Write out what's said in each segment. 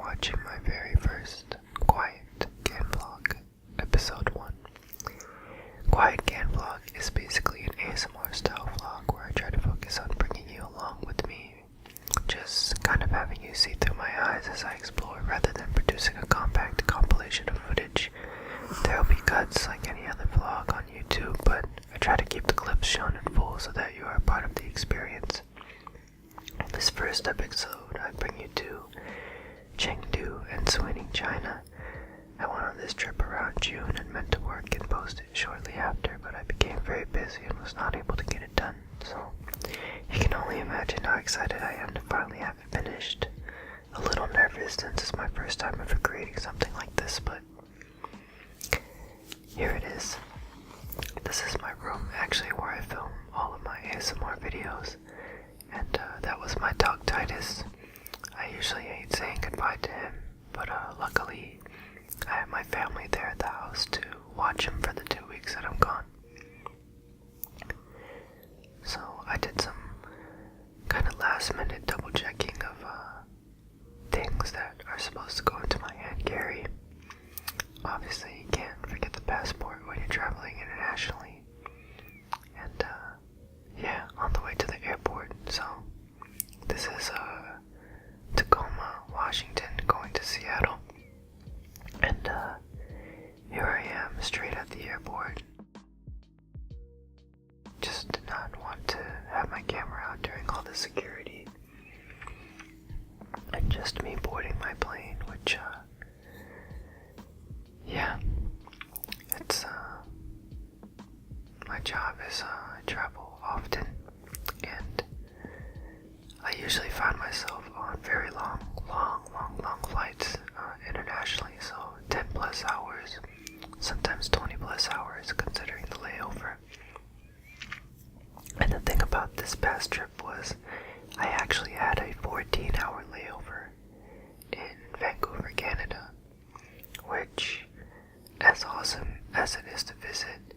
watching my very first Quiet CANVLOG, episode 1. Quiet CANVLOG is basically an ASMR style vlog where I try to focus on bringing you along with me, just kind of having you see through my eyes as I explore rather than producing a compact compilation of footage. There will be cuts like any other vlog on YouTube, but I try to keep the clips shown in full so that you are part of the experience. On this first episode, I bring you to Chengdu Suining, China. I went on this trip around June and meant to work and post it shortly after, but I became very busy and was not able to get it done, so you can only imagine how excited I am to finally have it finished. A little nervous since it's my first time ever creating something like this, but here it is. This is my room, actually, where I film all of my ASMR videos, and that was my dog Titus. I usually hate saying goodbye to him, but luckily I have my family there at the house to watch him for the 2 weeks that I'm gone. So I did some kind of last minute double checking of things that are supposed to go into my hand carry. Obviously you can't forget the passport when you're traveling internationally. And yeah, on the way to the airport. So this is Tacoma, Washington, going to Seattle. And here I am, straight at the airport. Just did not want to have my camera out during all the security. And just me boarding my plane, which yeah, it's my job is I travel often, and I usually find myself on very long flights internationally, so 10 plus hours, sometimes 20 plus hours considering the layover. And the thing about this past trip was I actually had a 14-hour layover in Vancouver, Canada, which, as awesome as it is to visit,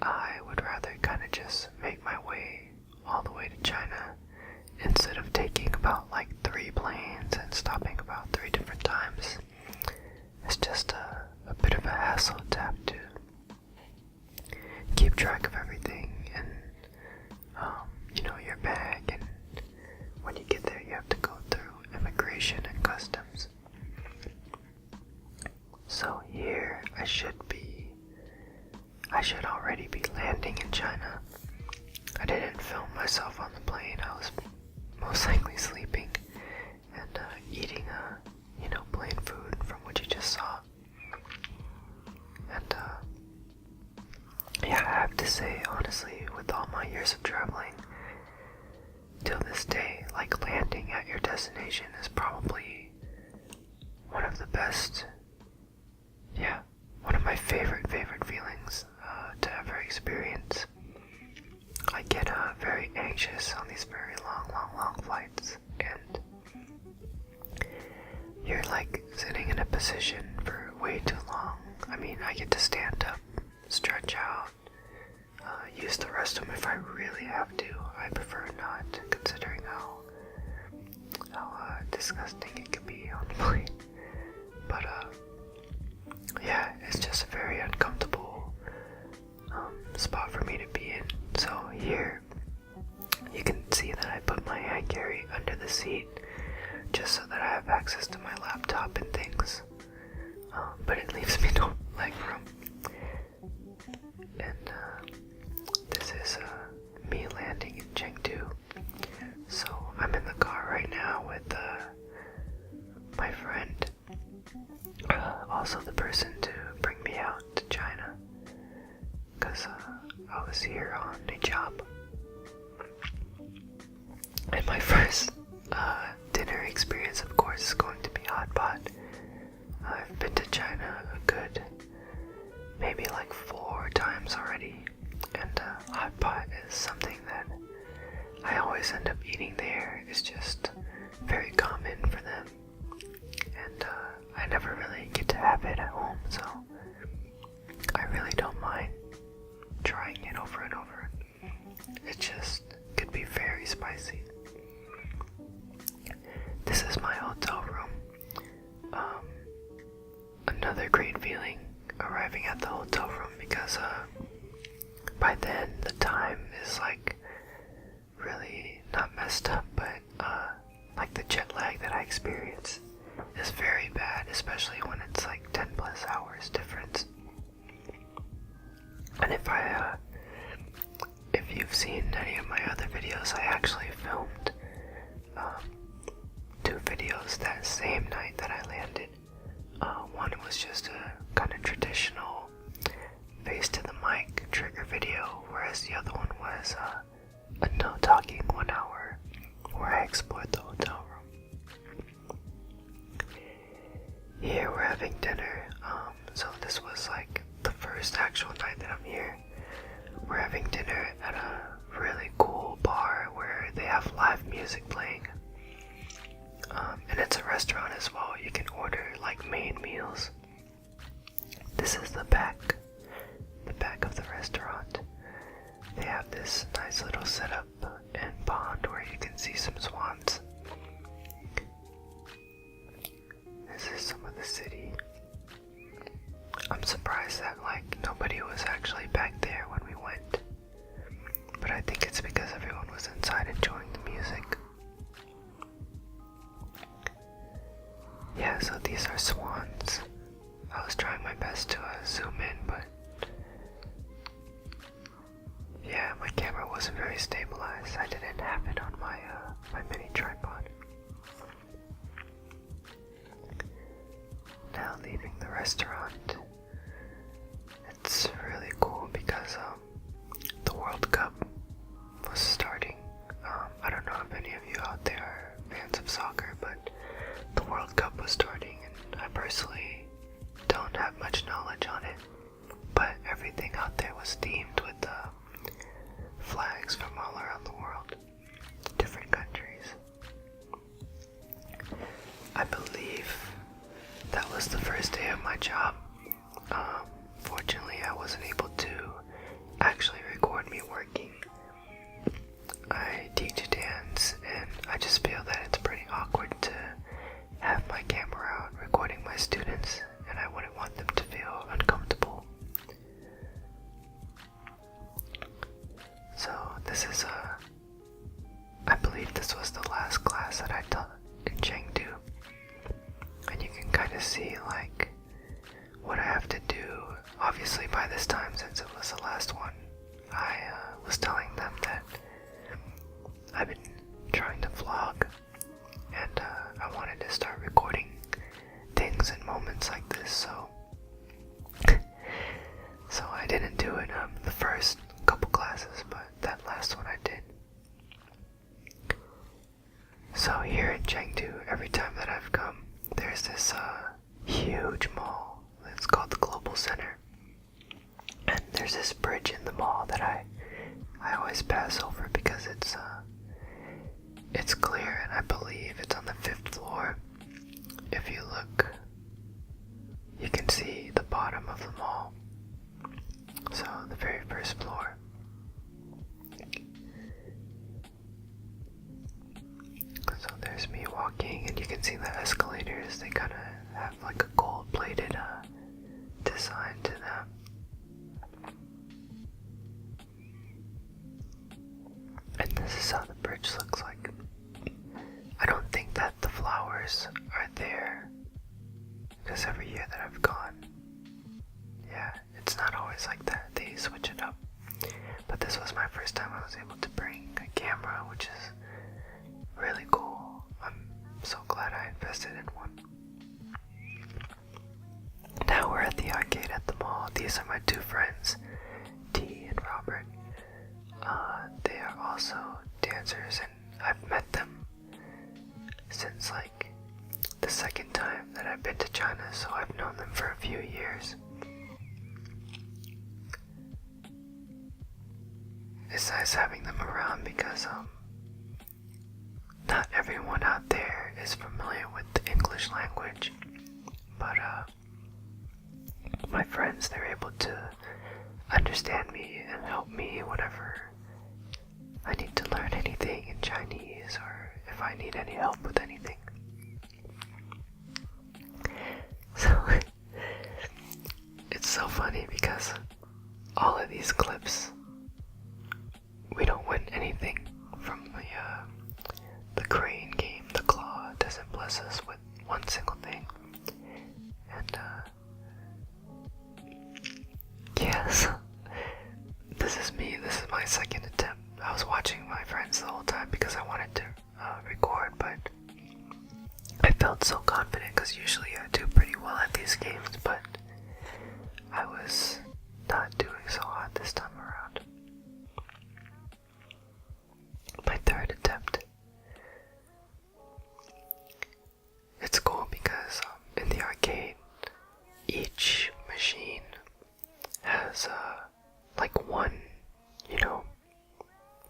I would rather kind of just make my way all the way to China instead of taking about like 3 planes and stopping about 3 different times. It's just a bit of a hassle to have to keep track of everything and your bag, and when you get there you have to go through immigration and customs. So here I should already be landing in China. I didn't film myself on the plane. I was most likely sleeping and eating plain food from what you just saw. And yeah, I have to say, honestly, with all my years of traveling, till this day, like, landing at your destination is probably one of the best, one of my favorite feelings to ever experience. I get very anxious on these very long flights, and you're like sitting in a position for way too long. I mean, I get to stand up, stretch out, use the restroom if I really have to. I prefer not, considering how disgusting it can be on the plane. But yeah, it's just a very uncomfortable spot for me to be in. So here, you can see that I put my hand carry under the seat just so that I have access to my laptop and things. But it leaves me no leg room. And this is me landing in Chengdu. So I'm in the car right now with my friend, also the person to bring me out to China, because I was here on a job. And my first dinner experience, of course, is going to be hot pot. I've been to China a good, maybe like 4 times already, and hot pot is something that I always end up eating there. It's just very common for them, and I never really get to have it at home, so I really don't mind trying it over and over. It just could be very spicy. This is my hotel room. because by then the time is like really not messed up, but like the jet lag that I experience is very bad, especially when it's like 10 plus hours difference. And if you've seen any of my other videos, I actually filmed 2 videos that same night that I landed. One was just a kind of traditional face to the mic trigger video, whereas the other one was a no talking 1 hour where I explored the hotel room. Here we're having dinner, so this was like the first actual night that I'm here. We're having dinner at a really cool bar where they have live music playing. And it's a restaurant as well. You can order like main meals. This is the back of the restaurant. They have this nice little setup and pond where you can see some swans. This is some of the city. I'm surprised that like nobody was actually back there when we went. But I think it's because everyone was inside enjoying the music. Yeah, so these are swans. I was trying my best to zoom in, but yeah, my camera wasn't very stabilized. I didn't have it on my mini tripod. Now leaving the restaurant. It's really cool because the World Cup was starting. I don't know if any of you out there are fans of soccer, but the World Cup was starting, and I personally don't have much knowledge on it, but everything out there was themed with flags from all around the world, different countries. I believe that was the first day of my job. Fortunately, I wasn't able to actually record me working. I teach dance, and I just feel that it's pretty awkward to have my camera out recording my students, and I wouldn't want them to feel uncomfortable. So this is I believe this was the last class that I taught in Chengdu, and you can kind of see like what I have to do. Obviously by this time, since it was the last one, I was telling them that I've been trying to vlog, and I wanted to start recording things and moments like this, so I didn't do it the first couple classes, but that last one I did. So here in Chengdu, every time that I've come, there's this huge mall. It's called the Global Center, and there's this bridge in the mall that I always pass over because it's clear, and I believe it's on the 5th floor. If you look, you can see the bottom of the mall, so the very first floor. So there's me walking, and you can see the escalators. They kind of have like a gold-plated design to them. And this is how the bridge looks like. I don't think that the flowers are there, because every year that I've gone, yeah, it's not always like that. They switch it up. But this was my first time I was able to bring a camera, which is really cool. I'm so glad I invested in one. Now we're at the arcade at the mall. These are my 2 friends, T and Robert. They are also dancers, and I've met them since like the second time that I've been to China, so I've known them for a few years. It's nice having them around because not everyone out there is familiar with the English language, but my friends, they're able to understand me and help me whenever I need to learn anything in Chinese, or if I need any help with anything. So it's so funny because one single thing. And yes, this is me. This is my second attempt. I was watching my friends the whole time because I wanted to record, but I felt so confident because usually I do pretty well at these games, but I was not doing so hot this time around. My third attempt. It's cool because in the arcade, each machine has like one,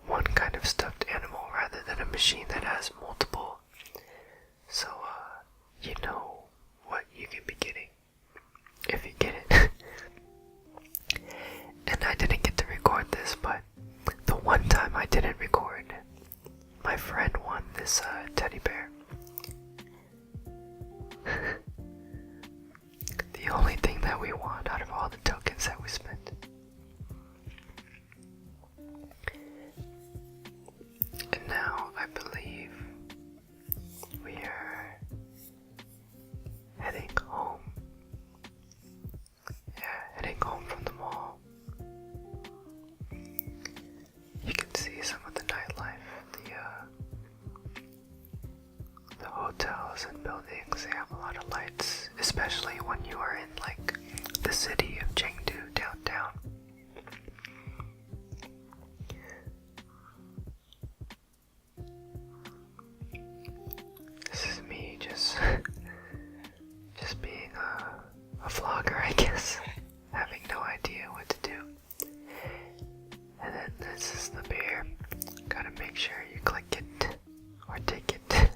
one kind of stuffed animal rather than a machine that has multiple. So you know what you can be getting if you get it. And I didn't get to record this, but the one time I didn't record, my friend won this teddy bear. The only thing that we won out of all the tokens that we spent. And now I believe we are heading home. Yeah, heading home from the mall. You can see some of the nightlife, the hotels and buildings. They have a lot of lights, especially when you are in like the city of Chengdu downtown. This is me just being a vlogger, I guess, having no idea what to do. And then this is the beer. Gotta make sure you click it or take it.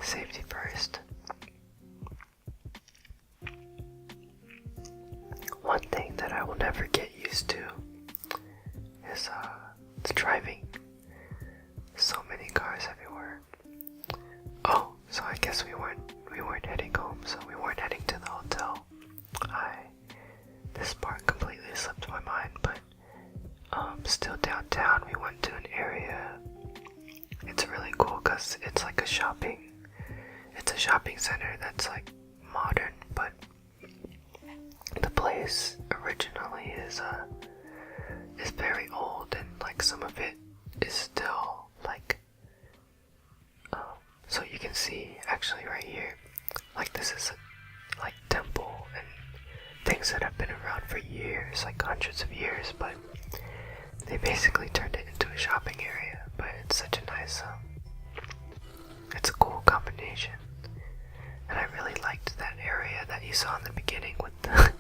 Safety first. One thing that I will never get used to is the driving. So many cars everywhere. Oh, so I guess we weren't heading home, so we weren't heading to the hotel. This part completely slipped my mind, but still downtown we went to an area. It's really cool because it's like a shopping center that's like modern, but the place originally is very old, and like some of it is still like so you can see actually right here, like this is a like temple and things that have been around for years, like hundreds of years, but they basically turned it into a shopping area. But it's such a nice it's a cool combination. And I really liked that area that you saw in the beginning with the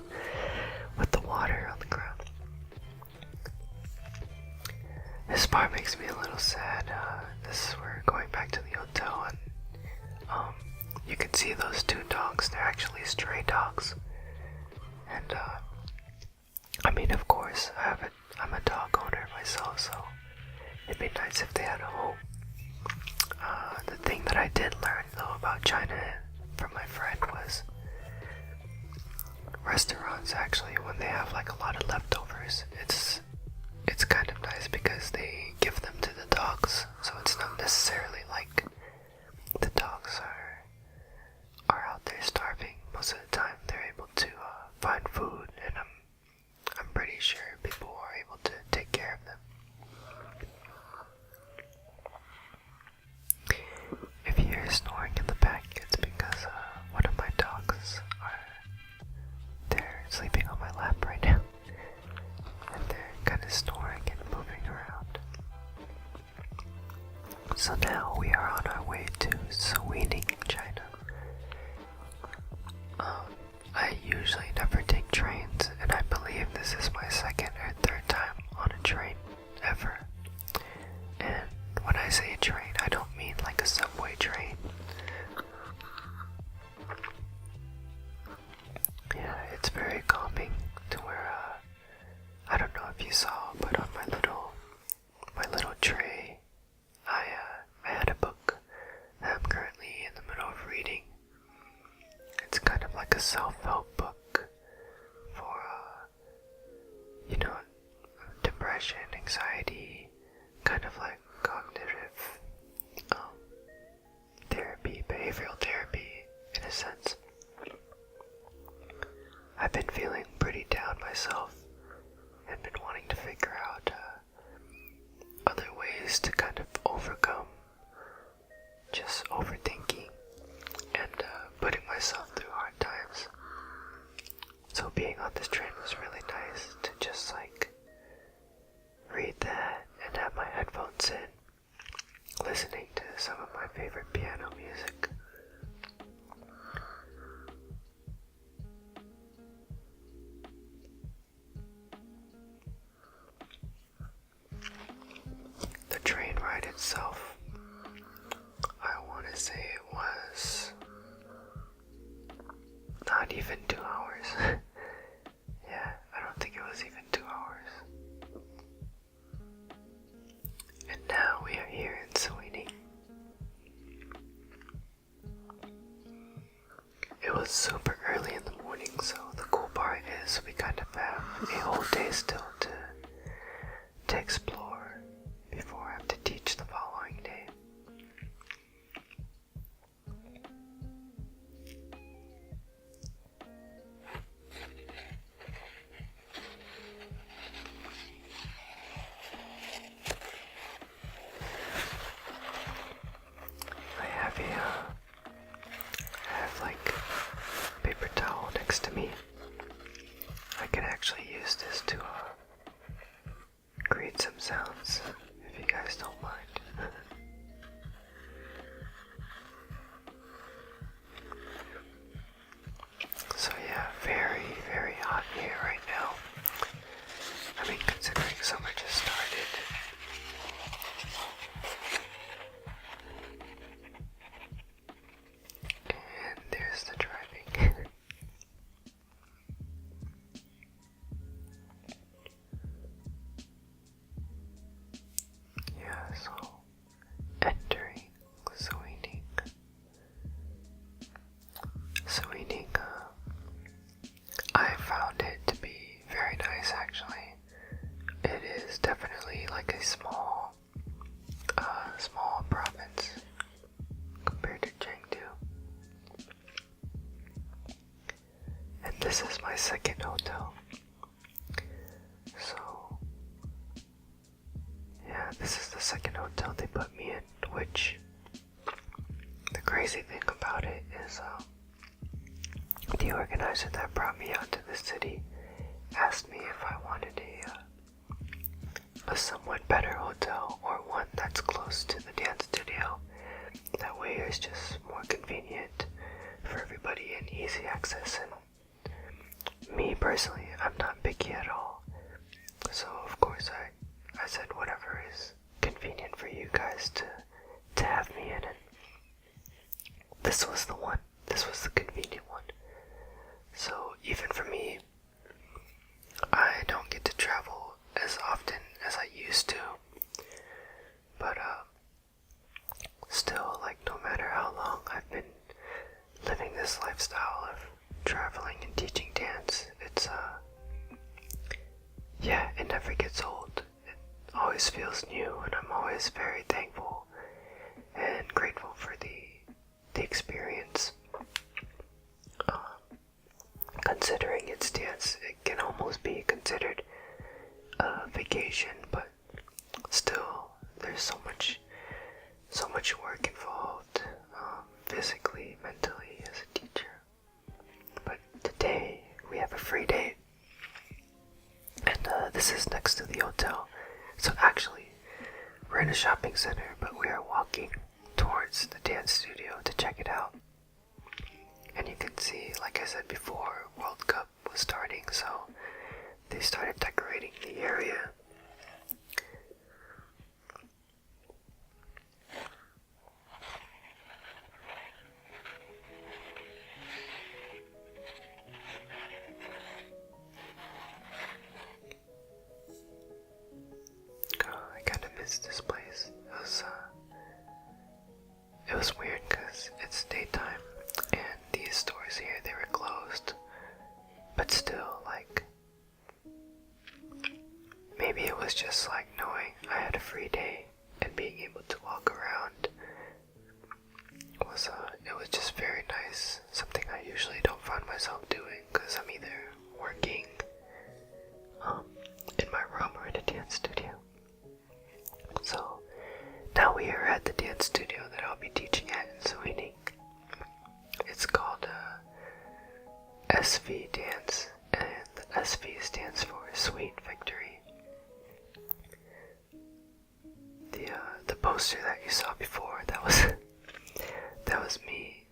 with the water on the ground. This part makes me a little sad. This is where we're going back to the hotel, and you can see those two dogs. They're actually stray dogs. And I mean, of course, I'm a dog owner myself, so it'd be nice if they had a home. The thing that I did learn though about China from my friend was restaurants actually, when they have like a lot of leftovers, it's kind of nice because they give them to the dogs, so it's not necessarily like the dogs are out there starving. Most of the time they're able to find food, and I'm pretty sure people are able to take care of them. If you hear snoring in the back, it's because one of my dogs they're sleeping on my lap right now, and they're kind of snoring and moving around. So now we are on our way to Suining, China. I usually never take trains, and I believe this is my second or third time on a train ever. And when I say a train, I don't mean like a subway train. Yeah, it's very calming to where I don't know if you saw, but on my little tray, I had a book that I'm currently in the middle of reading. It's kind of like a self-help book for depression, anxiety, kind of like cognitive therapy, behavioral therapy, a sense. I've been feeling pretty down myself and been wanting to figure out other ways to kind of overcome just overthinking and putting myself through hard times. So being on this train was really nice to just like read that and have my headphones in, listening to some of my favorite piano music. The train ride itself, I want to say it was not even 2 hours. Yeah, I don't think it was even 2 hours. And now we are here in Suining. It was super early in the morning, so the cool part is we kind of have a whole day still to explore before I have to teach the following day. I have like paper towel next to me. I can actually use this to create some sounds if you guys don't mind. So yeah, very, very hot here right now. I mean, considering summer just started. And there's the driving. Yeah, so entering Suining. Suining, I found it to be very nice actually. It is definitely like a small province compared to Chengdu. And this is my second hotel. So, yeah, this is the second hotel they put me in, which the crazy thing about it is the organizer that brought me out to the city asked me if I wanted a somewhat better hotel or one that's close to the dance studio. That way it's just more convenient for everybody and easy access. And me personally, I'm not picky at all. So of course I said whatever is convenient for you guys to have me in, and this was the one. This was the convenient one. So even for me, I don't get to travel as often as I used to, but still, like, no matter how long I've been living this lifestyle of traveling and teaching dance, it's yeah, it never gets old. It always feels new, and I'm always very thankful and grateful for the experience. Considering it's dance, it can almost be considered a vacation, but still, there's so much work involved, physically, mentally, as a teacher. But today, we have a free day, and this is next to the hotel. So actually, we're in a shopping center, but we are walking towards the dance studio to check it out. And you can see, like I said before, World Cup was starting, so they started decorating the area. I kind of miss this place. It was weird because it's daytime and these stores here, they were closed. But still, like, maybe it was just like knowing I had a free day and being able to walk around it was just very nice. Some SV dance, and the SV stands for Sweet Victory. The poster that you saw before, that was me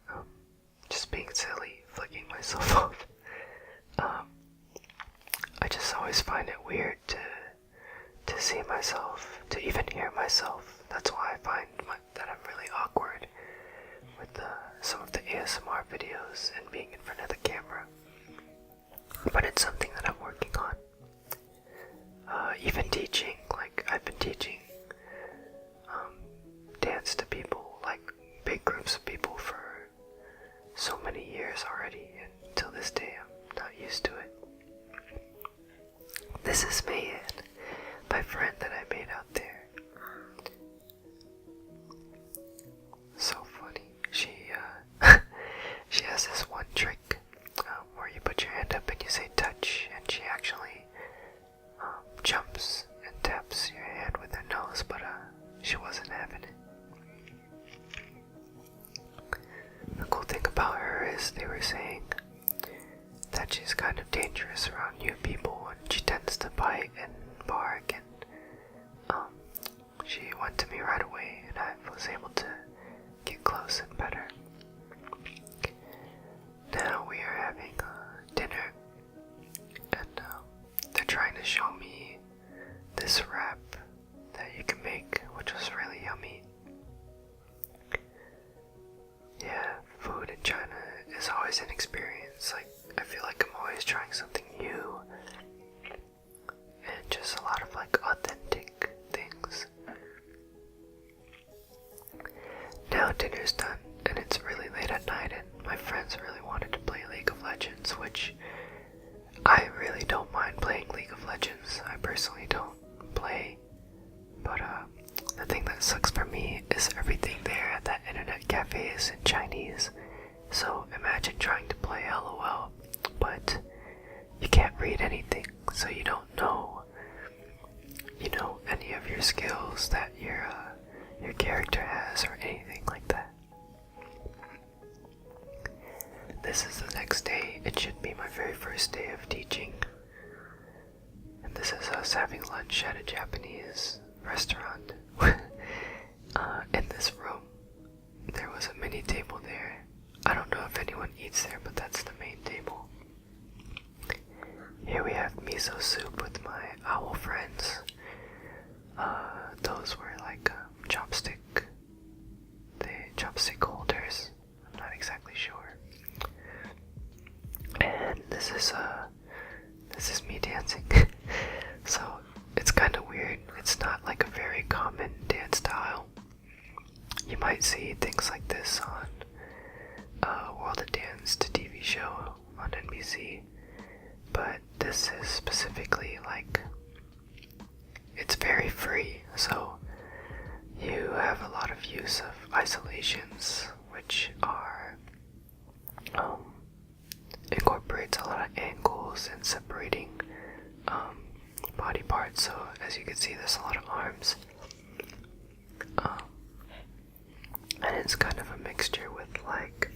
just being silly, flicking myself off. I just always find it weird to see myself, to even hear myself. That's why I find that I'm really awkward with some of the ASMR videos and being in front of the camera. But it's something that I'm working on. Even teaching, like I've been teaching dance to people, like big groups of people for so many years already, and until this day I'm not used to it. This is Mayan, my friend that I made out there. So funny. She she has this one trick where you put your hand up and you say touch, and she actually jumps and taps your hand with her nose, but she wasn't having it. The cool thing about her is they were saying that she's kind of dangerous around new people, and she tends to bite and bark, and she went to me right away, and I was able to get close and pet her. Now we are having dinner, and they're trying to show me this wrap that you can make, which was really yummy. Yeah, food in China is always an experience. Like, I feel like I'm always trying something new, and just a lot of like authentic things. Now dinner's done, and it's really late at night, and my friends really wanted to play League of Legends, which I really don't mind playing League of Legends. I personally don't play, but the thing that sucks for me is everything there at that internet cafe is in Chinese. So imagine trying to play LOL, but you can't read anything, so you don't know, any of your skills that your character has or anything like that. This is the next day. It should be my very first day of teaching. And this is us having lunch at a Japanese restaurant. In this room, there was a mini table there. I don't know if anyone eats there, but that's the main table. Here we have miso soup with my owl friends. Those were like chopstick holders. I'm not exactly sure. And this is me dancing. So it's kind of weird. It's not like a very common dance style. You might see things like this on World of Dance, the TV show on NBC, but this is specifically like, it's very free, so you have a lot of use of isolations, which are incorporates a lot of angles and separating body parts. So as you can see, there's a lot of arms, and it's kind of a mixture with like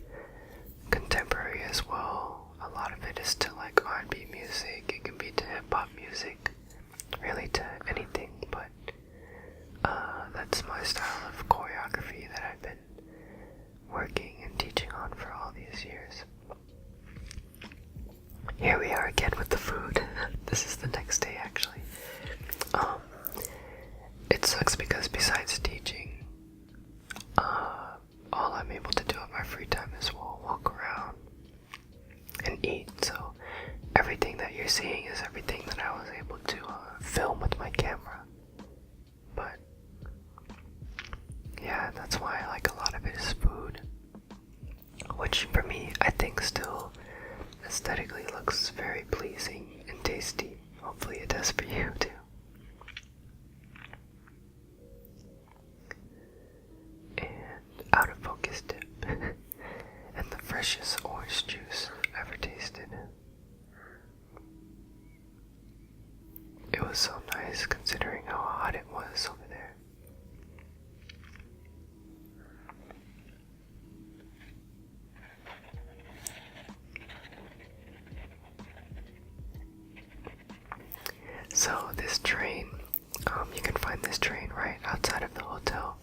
contemporary as well. A lot of it is to like R&B music. It can be to hip-hop music, really to anything, but that's my style of choreography that I've been working and teaching on for all these years. Here we are again with the food. This is the next day actually. It sucks because besides teaching, all I'm able to do in my free time is walk around and eat. So everything that you're seeing is everything that I was able to film with my camera. But yeah, that's why I like a lot of it is food, which for me I think still aesthetically looks very pleasing and tasty. Hopefully it does for you too. And out of focus dip and the freshest orange juice I've ever tasted. It was so nice considering how hot it was over there. So this train, you can find this train right outside of the hotel.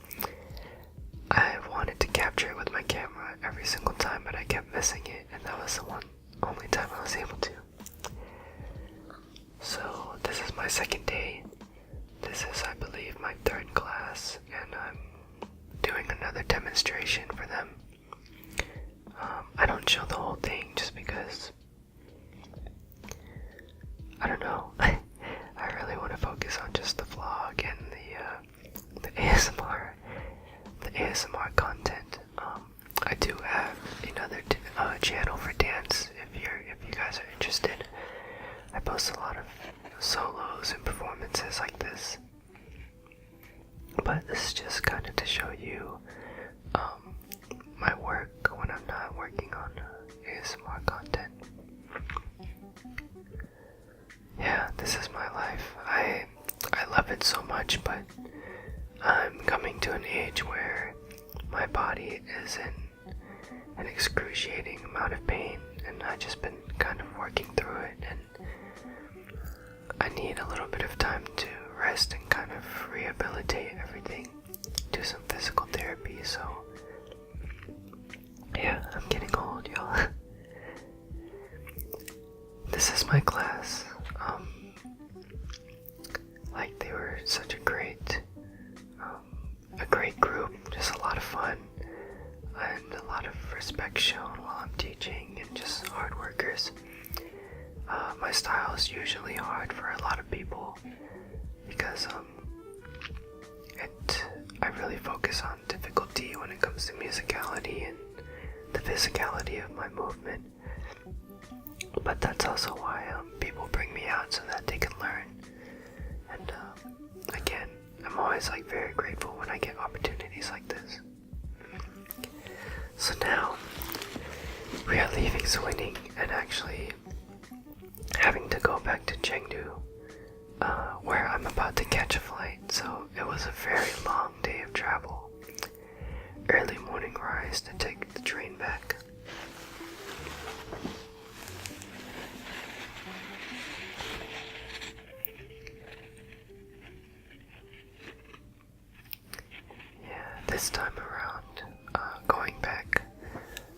I wanted to capture it with my camera every single time, but I kept missing it, and that was the only time I was able to. So this is my second day. This is, I believe, my third class, and I'm doing another demonstration for them. I don't show the whole thing just because, I don't know, I really want to focus on just the vlog and the ASMR content. I do have another channel for dance if you guys are interested. I post a lot of solos and performances like this, but this is just kind of to show you my work when I'm not working on ASMR content. Yeah, this is my life. I love it so much, but I'm coming to an age where my body is in an excruciating amount of pain, and I've just been kind of working through it, and I need a little bit of time to rest and kind of rehabilitate everything, do some physical therapy. So yeah, I'm getting old, y'all. This is my class. Like, they were such a great group, just a lot of fun, and a lot of respect shown while I'm teaching, and just hard workers. My style is usually hard for a lot of people because I really focus on difficulty when it comes to musicality and the physicality of my movement. But that's also why people bring me out so that they can learn. And again, I'm always like very grateful when I get opportunities like this. So now we are leaving Suining and actually having to go back to Chengdu, where I'm about to catch a flight. So it was a very long day of travel. Early morning rise to take the train back. This time around, going back,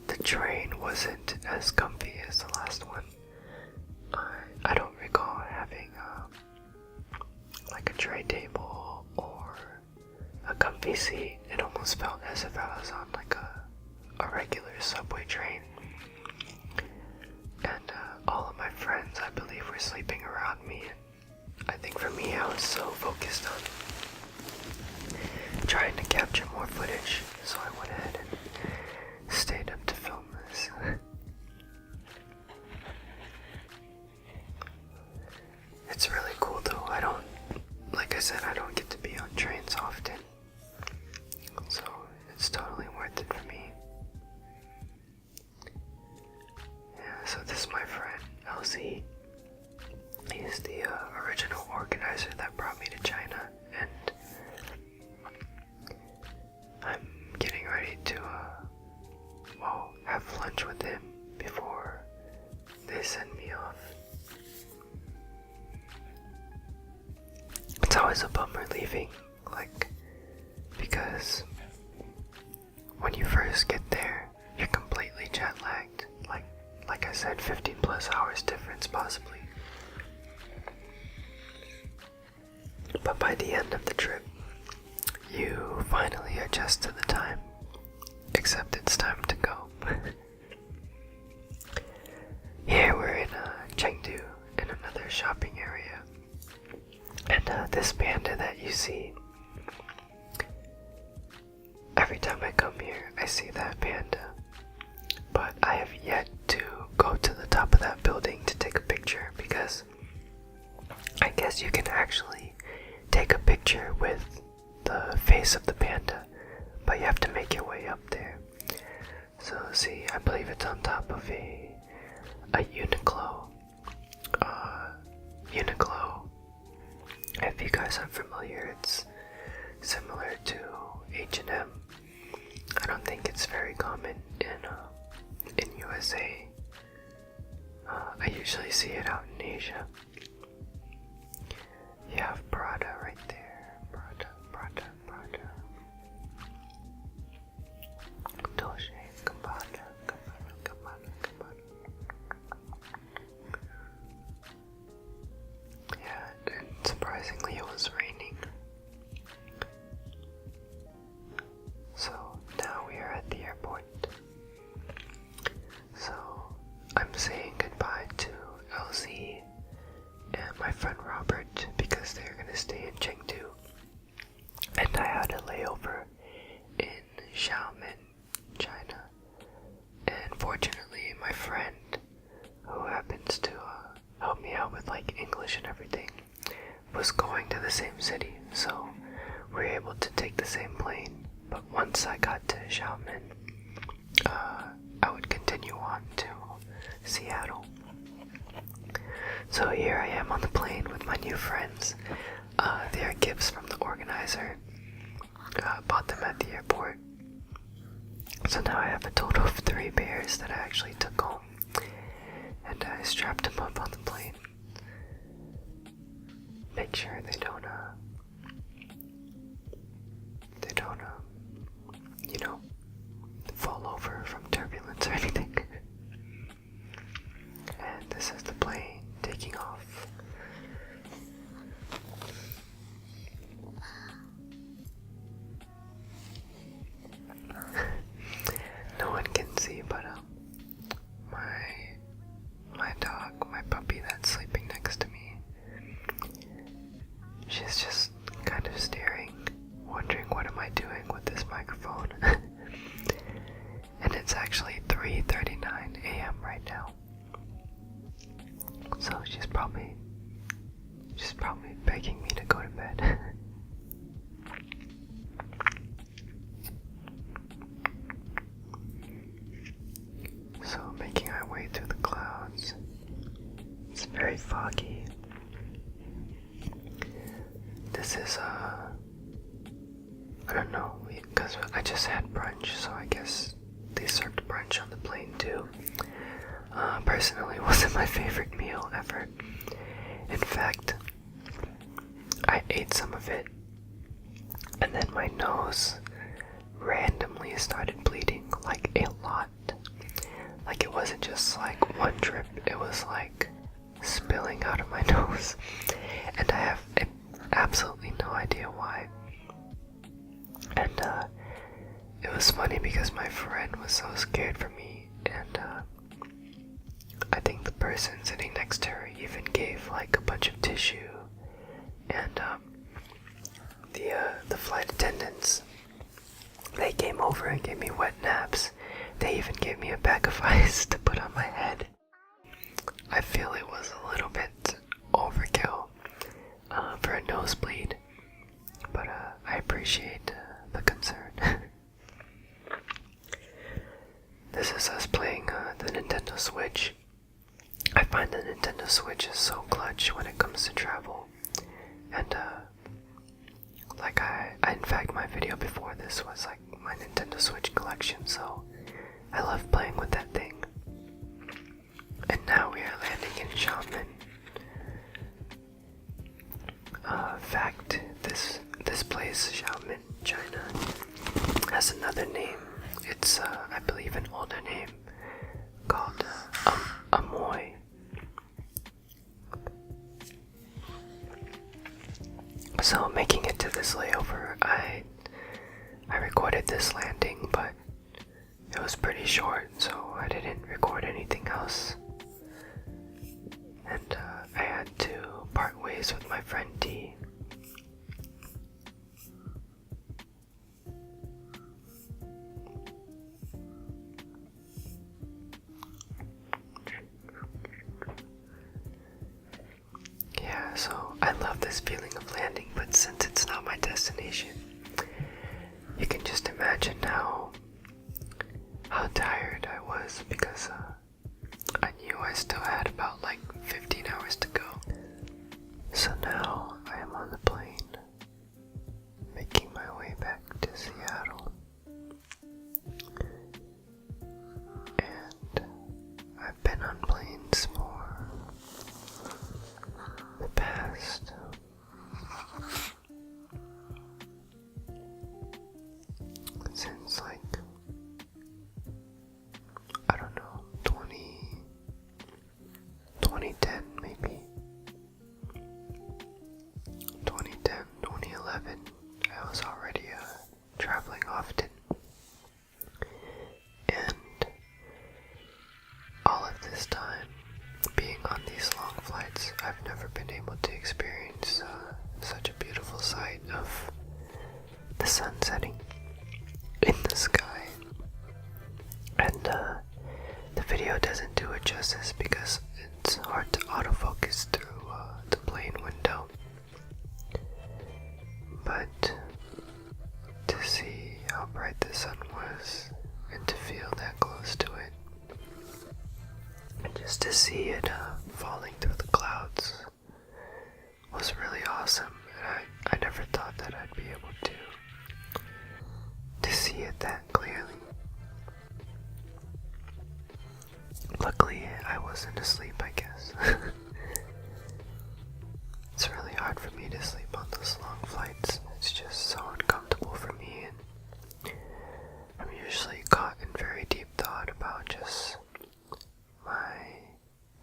the train wasn't as comfy as the last one. I don't recall having like a tray table or a comfy seat. It almost felt as if I was on like a regular subway train. And all of my friends, I believe, were sleeping around me. And I think for me, I was so focused on trying to capture more footage, so I went ahead and stayed up to film this. It's really cool though. Like I said, I don't get to be on trains often, so it's totally worth it for me. Yeah, so this is my friend, LZ. He's the original organizer that brought me to China, and I'm getting ready to, have lunch with him before they send me off. It's always a bummer leaving, because when you first get there, you're completely jet-lagged. Like I said, 15 plus hours difference possibly. But by the end of the trip, you finally adjust to the time, except it's time to go. Here we're in Chengdu, in another shopping area, and this panda that you see, every time I come here I see that panda, but I have yet to go to the top of that building to take a picture, because I guess you can actually take a picture with the face of the panda, but you have to make your way up there. So see, I believe it's on top of a Uniqlo. Uniqlo, if you guys aren't familiar, it's similar to H&M. I don't think it's very common in USA. I usually see it out in Asia. have Prada right there. Prada. Dolce & Gabbana. Yeah, and surprisingly it was raining. So now we are at the airport. So I'm saying goodbye to LZ and my friend Robert because they're gonna stay in Chengdu. And I had a layover in Xiamen, China. And fortunately, my friend, who happens to help me out with like English and everything, was going to the same city, so we were able to take the same plane. But once I got to Xiamen, I would continue on to Seattle. So here I am on the plane with my new friends. They are gifts from the organizer. Bought them at the airport. So now I have a total of 3 bears that I actually took home. And I strapped them up on the plane. Make sure they don't, fall over from turbulence or anything. And this is the plane taking off. No one can see, but my dog, my puppy that's sleeping next to me, she's just kind of staring, wondering what am I doing with this microphone. And it's actually 3:39 a.m. right now. So she's probably begging me to go to bed. So making our way through the clouds. It's very foggy. This is I don't know, because I just had brunch, so I guess they served brunch on the plane too. Personally, it wasn't my favorite meal ever. In fact, I ate some of it, and then my nose randomly started bleeding, like a lot. Like it wasn't just like one drip, it was like spilling out of my nose. And I have absolutely no idea why. And it was funny because my friend was so scared for me, and I think the person sitting next to her even gave like a bunch of tissue, and the flight attendants, they came over and gave me wet naps. They even gave me a bag of ice to put on my head. I feel it was a little bit overkill for a nosebleed, but I appreciate the concern. This is us playing the Nintendo Switch. I find the Nintendo Switch is so clutch when it comes to travel. And like I in fact my video before this was like my Nintendo Switch collection, so I love playing with that thing. And now we are landing in Xiamen. Fact, this place, Xiamen, China, has another name. It's I believe an older name called Amoy. So making it to this layover, I recorded this landing, but it was pretty short, so I didn't record anything else. And I had to part ways with my friend T. Yeah, so I love this feeling of landing, but since it's not my destination, you can just imagine how tired I was, because I knew I still had about like 15 hours to go. So now I am on the plane, making my way back to Seattle. And I've been on planes for the past experience such a beautiful sight of the sun setting in the sky. And the video doesn't do it justice because it's hard to autofocus through the plane window. But to see how bright the sun was and to feel that close to it, and just to see it falling through the clouds was really awesome. And I never thought that I'd be able to see it that clearly. Luckily, I wasn't asleep, I guess. It's really hard for me to sleep on those long flights. It's just so uncomfortable for me, and I'm usually caught in very deep thought about just my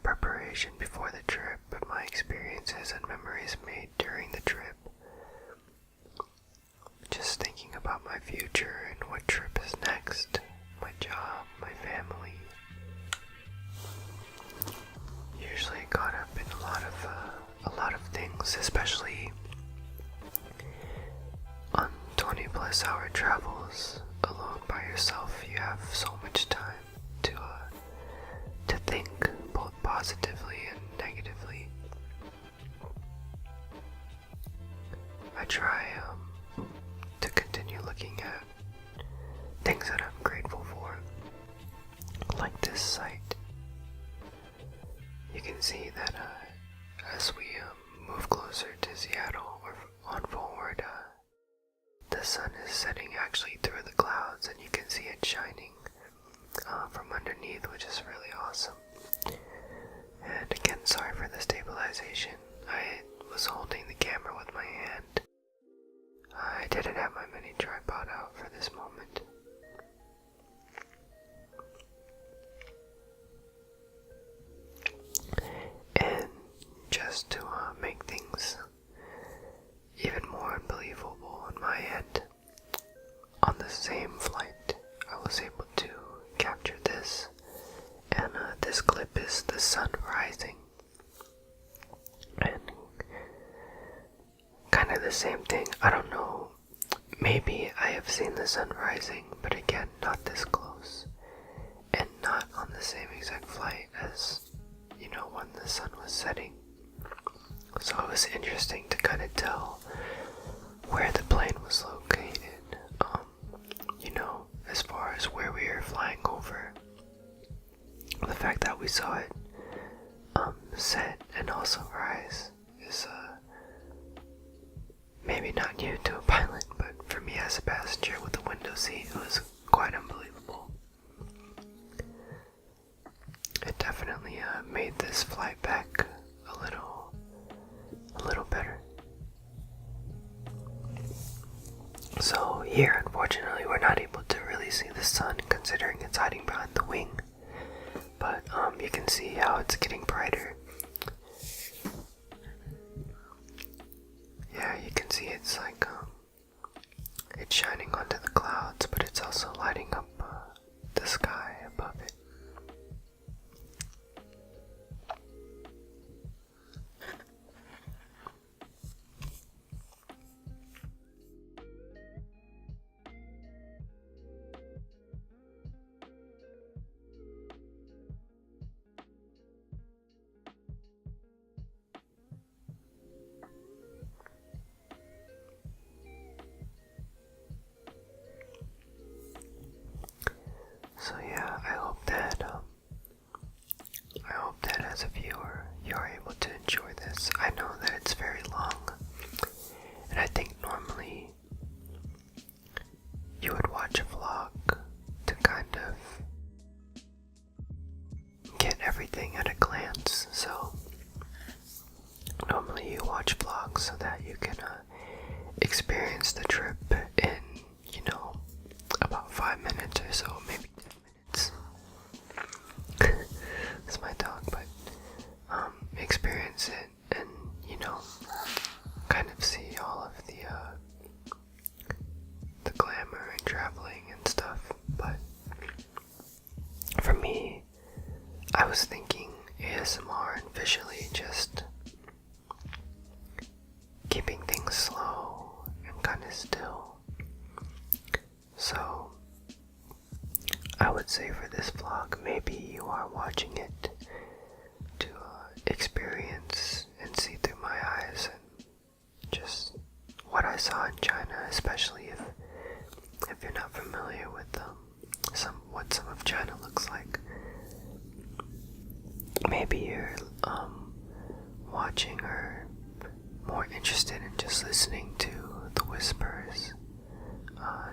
preparation before the trip, and my experiences and memories made during the trip. Just thinking about my future and what trip is next, my job, my family. Usually caught up in a lot of things, especially on 20+ hour travels alone by yourself. You have so much time to think both positively and negatively. I try to continue looking at things that I'm grateful for, like this site. You can see that as we move closer to Seattle or on forward, the sun is setting actually through the clouds, and you can see it shining from underneath, which is really awesome. And again, sorry for the stabilization. I was holding the camera with my hand. I didn't have my mini tripod out for this moment. And just to make things even more unbelievable on my end, on the same flight, I was able to capture this, and this clip is the sun rising, and kind of the same thing. I don't know, maybe I have seen the sun rising, but again, not this close, and not on the same exact flight as, when the sun was setting. So it was interesting to kind of tell where the plane was located, as far as where we were flying over. The fact that we saw it set and also rise is maybe not new to a pilot, but for me as a passenger with a window seat, it was quite unbelievable. It definitely made this flight back a little better. So here, unfortunately, we're not able to really see the sun, considering it's hiding behind the wing. But you can see how it's getting brighter. Yeah, you can see it's like it's shining onto the clouds, but it's also lighting up the sky above it. So yeah, I hope that as a viewer, you're able to enjoy this. I know that it's very long, and I think normally you would watch a vlog to kind of get everything at a glance. So normally you watch vlogs so that you can experience the trip in, about 5 minutes or so, maybe 10 minutes. It's my dog, but experience it and, kind of see all of the glamour and traveling and stuff. But for me, I was thinking ASMR and visually just is still. So I would say for this vlog, maybe you are watching it to experience and see through my eyes and just what I saw in China, especially if you're not familiar with what some of China looks like. Maybe you're watching or more interested in just listening to the whispers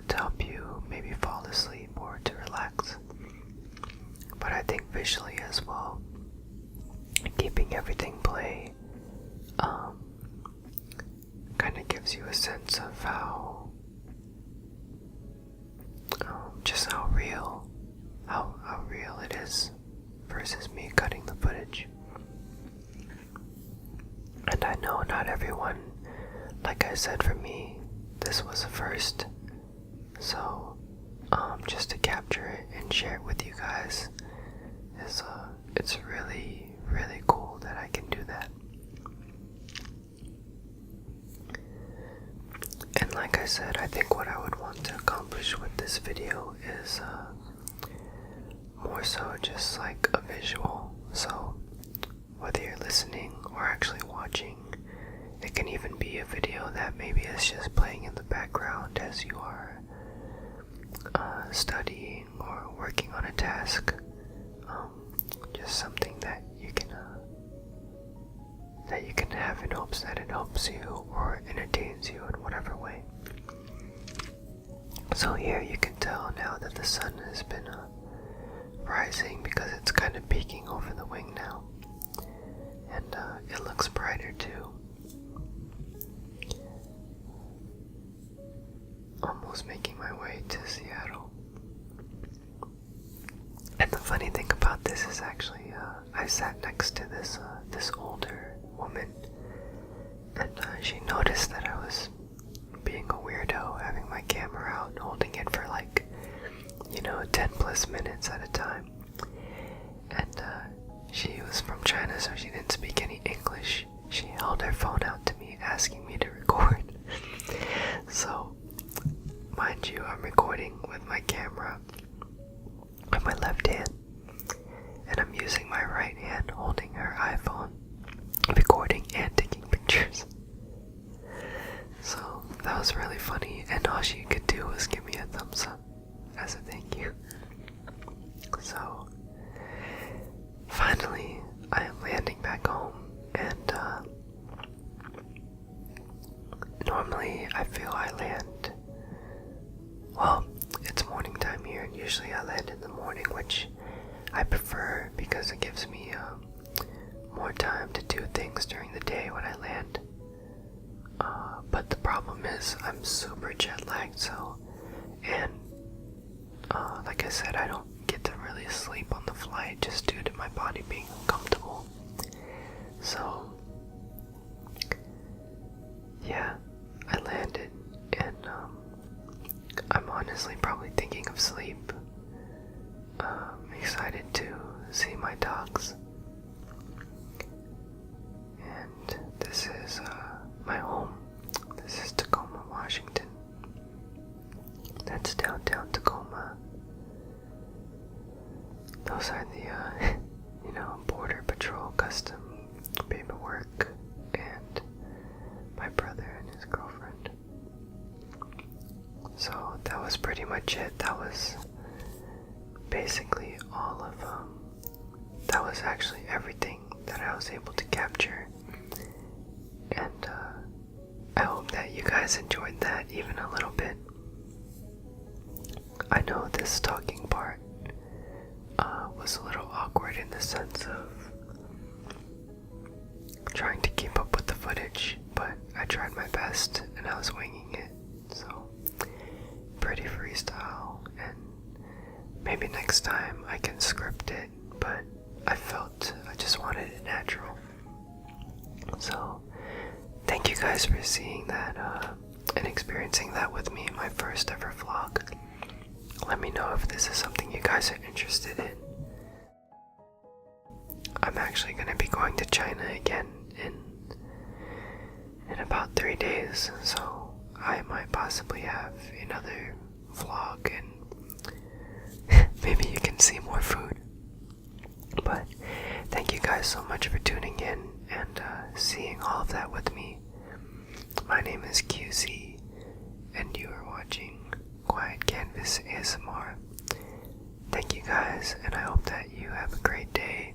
to help you maybe fall asleep or to relax. But I think visually as well, keeping everything play kind of gives you a sense of how just how real it is versus me cutting the footage. And I know not everyone, like I said, for me this was a first, so just to capture it and share it with you guys is it's really cool that I can do that. And like I said, I think what I would want to accomplish with this video is more so just like a visual. So whether you're listening or actually watching, it can even be a video that maybe is just playing in the background as you are studying or working on a task. Just something that you can have in hopes that it helps you or entertains you in whatever way. So here you can tell now that the sun has been rising because it's kind of peeking over the wing now, and it looks brighter too. Almost making my way to Seattle. And the funny thing about this is actually I sat next to this older woman, and she noticed that I was being a weirdo, having my camera out, holding it for 10 plus minutes at a time. And she was from China, so she didn't speak any English. She held her phone out to me, asking me to record. So, mind you, I'm recording with my camera with my left hand, and I'm using my right hand holding her iPhone, recording and taking pictures. So that was really funny, and all she could do was give me a thumbs up as a thank you. So finally I am landing back home, and normally I feel I land, well, it's morning time here, and usually I land in the morning, which I prefer because it gives me more time to do things during the day when I land. But the problem is I'm super jet lagged, and like I said, I don't get to really sleep on the flight just due to my body being uncomfortable. So yeah, I landed, and I'm honestly probably thinking of sleep. I'm excited to see my dogs. And this is my home. This is Tacoma, Washington. That's downtown Tacoma. Those are the, Border Patrol custom paperwork, and my brother and his girlfriend. So that was pretty much it. That was basically all of, that was actually everything that I was able to capture. And I hope that you guys enjoyed that even a little bit. I know this talking part was a little awkward in the sense of trying to keep up with the footage, but I tried my best and I was winging it. So pretty freestyle, and maybe next time I can script it, but I just wanted it natural. So thank you guys for seeing that and experiencing that with me in my first ever vlog. Let me know if this is something you guys are interested in. I'm actually going to be going to China again in about 3 days, so I might possibly have another vlog and maybe you can see more food. But thank you guys so much for tuning in and seeing all of that with me. My name is QC, and you are watching Quiet Canvas ASMR. Thank you guys, and I hope that you have a great day,